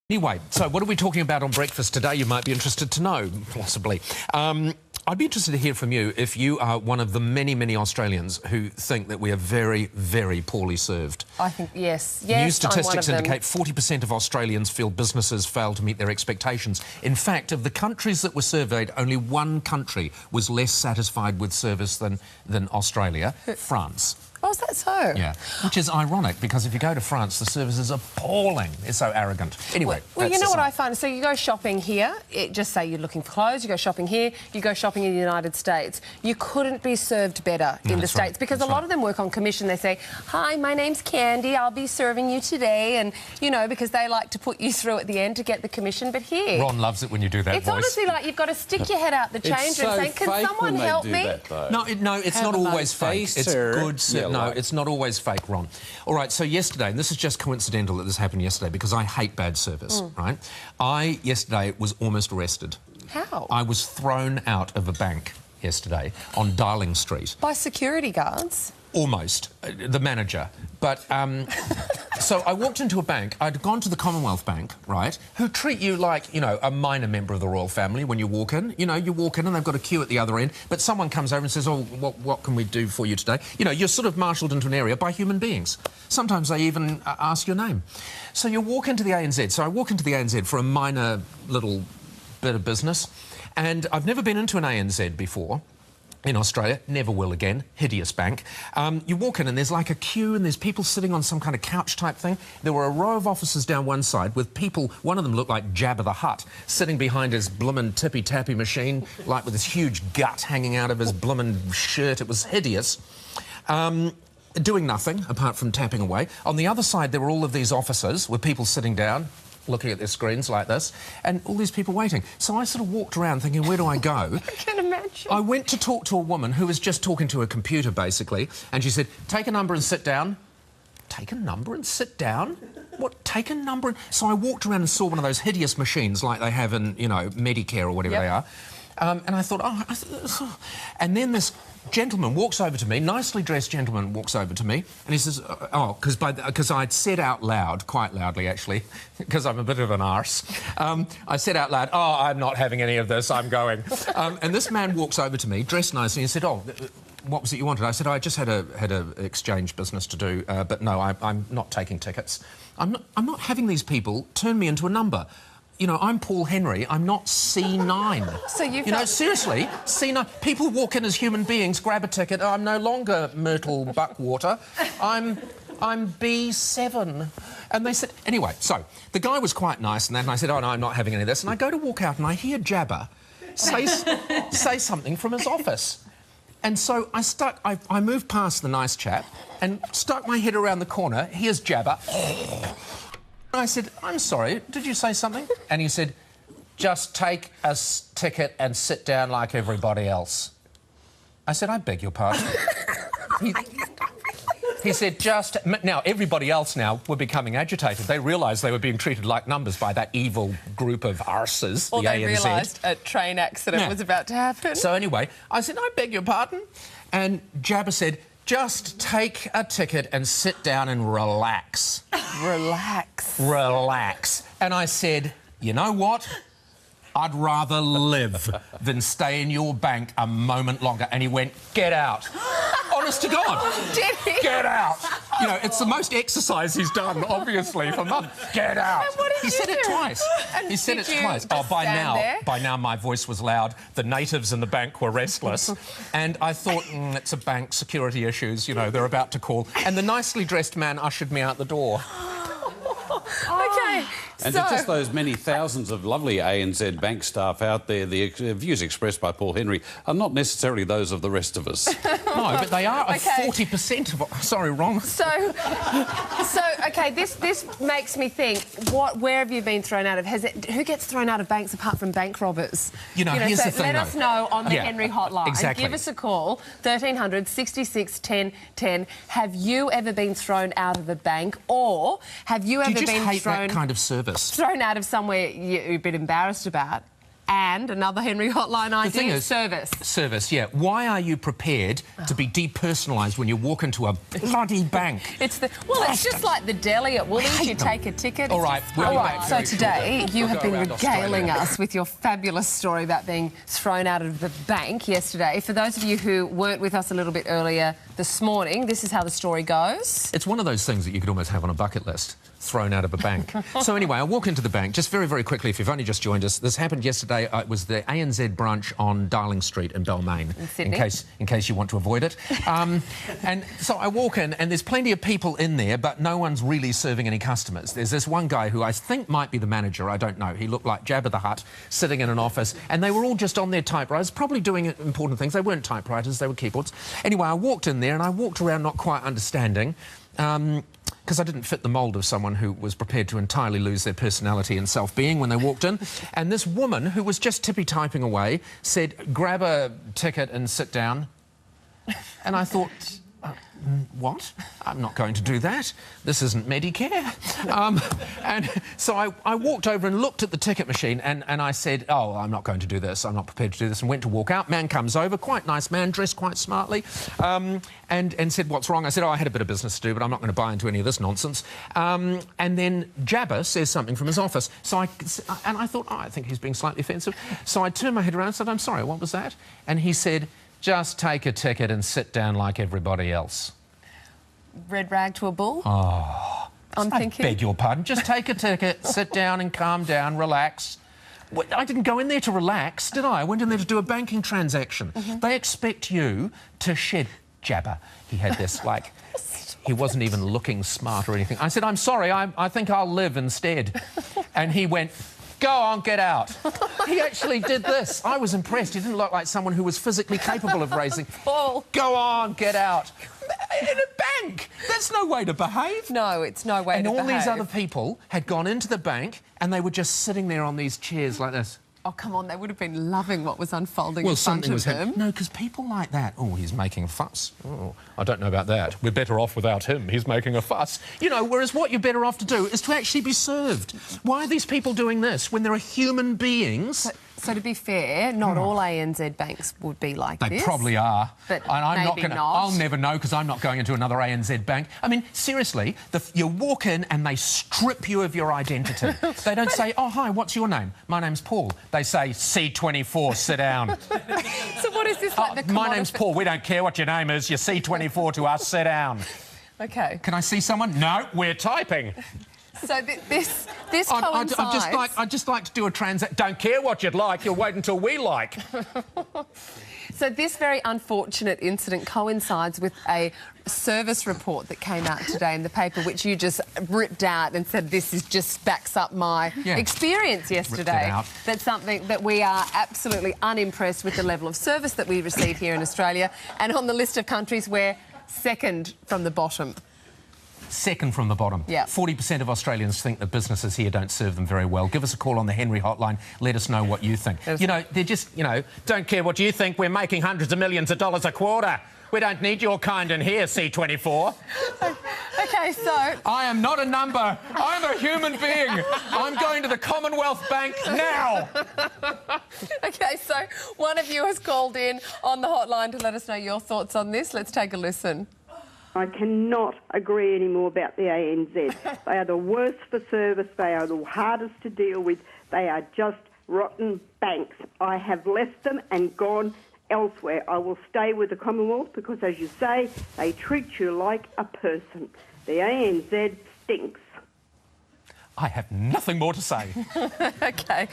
Anyway, so what are we talking about on breakfast today? You might be interested to know, possibly. I'd be interested to hear from you if you are one of the many, many Australians who think that we are very, very poorly served. I think, yes. New statistics indicate 40% of Australians feel businesses fail to meet their expectations. In fact, of the countries that were surveyed, only one country was less satisfied with service than Australia, France. Oh, is that so? Yeah, which is ironic because if you go to France, the service is appalling. It's so arrogant. Anyway, well, you know what I find? So you go shopping here, just say you're looking for clothes, you go shopping here, you go shopping in the United States. You couldn't be served better in the States because a lot of them work on commission. They say, hi, my name's Candy, I'll be serving you today. And, you know, because they like to put you through at the end to get the commission. But here... Ron loves it when you do that It's voice. honestly like you've got to stick your head out the change room and say, can someone help me? No, it's not always fake. It's good. No, it's not always fake, Ron. All right, so yesterday, and this is just coincidental that this happened yesterday because I hate bad service, right? Yesterday, was almost arrested. How? I was thrown out of a bank yesterday on Darling Street. By security guards? Almost. The manager. But, so I walked into a bank. I'd gone to the Commonwealth Bank, right, who treat you like, you know, a minor member of the royal family when you walk in. You know, you walk in and they've got a queue at the other end, but someone comes over and says, oh, what can we do for you today? You know, you're sort of marshalled into an area by human beings. Sometimes they even ask your name. So you walk into the ANZ. So I walk into the ANZ for a minor little bit of business, and I've never been into an ANZ before. In Australia, never will again, hideous bank. You walk in and there's like a queue and there's people sitting on some kind of couch type thing. There were a row of officers down one side with people, one of them looked like Jabba the Hutt, sitting behind his bloomin' tippy-tappy machine, like with this huge gut hanging out of his bloomin' shirt. It was hideous. Doing nothing apart from tapping away. On the other side, there were all of these officers with people sitting down, looking at their screens like this, and all these people waiting. So I sort of walked around thinking, where do I go? I can imagine. I went to talk to a woman who was just talking to a computer, basically, and she said, take a number and sit down. Take a number and sit down? What, take a number and... So I walked around and saw one of those hideous machines like they have in, you know, Medicare or whatever they are. And I thought, oh... And then this gentleman walks over to me, nicely dressed gentleman walks over to me, and he says, oh, because I'd said out loud, quite loudly actually, because I'm a bit of an arse, I said out loud, oh, I'm not having any of this, I'm going. And this man walks over to me, dressed nicely, and said, oh, what was it you wanted? I said, I just had a exchange business to do, but no, I'm not taking tickets. I'm not having these people turn me into a number. You know, I'm Paul Henry, I'm not C9. So you know, seriously, C9. People walk in as human beings, grab a ticket, I'm no longer Myrtle Buckwater, I'm B7. And they said... Anyway, so, the guy was quite nice, and then I said, oh, no, I'm not having any of this. And I go to walk out, and I hear Jabba say something from his office. And so I moved past the nice chap and stuck my head around the corner. Here's Jabba. I said, I'm sorry, did you say something? And he said, just take a ticket and sit down like everybody else. I said, I beg your pardon. He said, just... Now, everybody else now were becoming agitated. They realised they were being treated like numbers by that evil group of arses, the ANZ. Or they realised a train accident was about to happen. So anyway, I said, I beg your pardon. And Jabba said, just take a ticket and sit down and relax. Relax. Relax. And I said, you know what? I'd rather live than stay in your bank a moment longer. And he went, get out. Honest to God. Did he? Get out. You know, it's the most exercise he's done, obviously, for months. Get out. And what did he said it twice. And he said it twice. Oh, by now my voice was loud. The natives in the bank were restless. And I thought, it's a bank, security issues, you know, they're about to call. And the nicely dressed man ushered me out the door. OK. And to just those many thousands of lovely ANZ bank staff out there, the views expressed by Paul Henry are not necessarily those of the rest of us. No, but they are 40% of... Sorry, wrong. So, OK, this makes me think, where have you been thrown out of? Who gets thrown out of banks apart from bank robbers? You know, here's the thing, let us know on the Henry hotline. Exactly. Give us a call, 1300 66 10 10. Have you ever been thrown out of a bank, or have you ever been hate that kind of service? Thrown out of somewhere you've been embarrassed about? And another Henry Hotline thing idea, is- service. Service, yeah. Why are you prepared to be depersonalised when you walk into a bloody bank? It's just like the deli at Woolies. You take a ticket. All right, we'll All be right. back So very today shortly. you We'll have go been around regaling Australia. us with your fabulous story about being thrown out of the bank yesterday. For those of you who weren't with us a little bit earlier this morning, this is how the story goes. It's one of those things that you could almost have on a bucket list, thrown out of a bank. So anyway, I walk into the bank, just very, very quickly, if you've only just joined us. This happened yesterday. It was the ANZ branch on Darling Street in Balmain, In Sydney. in case you want to avoid it. And so I walk in, and there's plenty of people in there, but no one's really serving any customers. There's this one guy who I think might be the manager, I don't know. He looked like Jabba the Hutt, sitting in an office, and they were all just on their typewriters, probably doing important things. They weren't typewriters, they were keyboards. Anyway, I walked in there, and I walked around not quite understanding, because I didn't fit the mould of someone who was prepared to entirely lose their personality and self-being when they walked in. And this woman, who was just tippy-typing away, said, "Grab a ticket and sit down." And I thought, what? I'm not going to do that. This isn't Medicare. And so I walked over and looked at the ticket machine and I said, oh, I'm not going to do this. I'm not prepared to do this, and went to walk out. Man comes over, quite nice man, dressed quite smartly, and said, what's wrong? I said, oh, I had a bit of business to do, but I'm not going to buy into any of this nonsense. And then Jabba says something from his office. So I thought, oh, I think he's being slightly offensive. So I turned my head around and said, I'm sorry, what was that? And he said, just take a ticket and sit down like everybody else. Red rag to a bull? Oh, I'm I thinking. beg your pardon. Just take a ticket, sit down and calm down, relax. Well, I didn't go in there to relax, did I? I went in there to do a banking transaction. They expect you to shed Jabba. He had this, like... He wasn't even looking smart or anything. I said, I'm sorry, I think I'll live instead. And he went, go on, get out. He actually did this. I was impressed. He didn't look like someone who was physically capable of raising... Paul. Go on, get out. In a bank. That's no way to behave. No, it's no way And to all behave. these other people had gone into the bank and they were just sitting there on these chairs like this. Oh, come on, they would have been loving what was unfolding Well, in front something of was them. happening. No, because people like that... Oh, he's making a fuss. Oh, I don't know about that. We're better off without him. He's making a fuss. You know, whereas what you're better off to do is to actually be served. Why are these people doing this when there are human beings... So to be fair, not all ANZ banks would be like They this. probably are. But and I'm not maybe gonna, not. I'll never know because I'm not going into another ANZ bank. I mean, seriously, you walk in and they strip you of your identity. They don't say, oh, hi, what's your name? My name's Paul. They say, C24, sit down. So what is this like the My name's Paul. We don't care what your name is. You're C24 to us. Sit down. OK. Can I see someone? No, we're typing. So this coincides... I'd just like to do a transaction. Don't care what you'd like. You'll wait until we like. So this very unfortunate incident coincides with a service report that came out today in the paper, which you just ripped out and said this is just backs up my experience yesterday. out. That's something that we are absolutely unimpressed with the level of service that we receive here in Australia, and on the list of countries we're second from the bottom. Second from the bottom. Yeah. 40% of Australians think that businesses here don't serve them very well. Give us a call on the Henry Hotline. Let us know what you think. You know, they're just, you know, don't care what you think. We're making hundreds of millions of dollars a quarter. We don't need your kind in here, C24. OK, so... I am not a number. I'm a human being. I'm going to the Commonwealth Bank now. OK, so one of you has called in on the hotline to let us know your thoughts on this. Let's take a listen. I cannot agree anymore about the ANZ. They are the worst for service. They are the hardest to deal with. They are just rotten banks. I have left them and gone elsewhere. I will stay with the Commonwealth because, as you say, they treat you like a person. The ANZ stinks. I have nothing more to say. OK.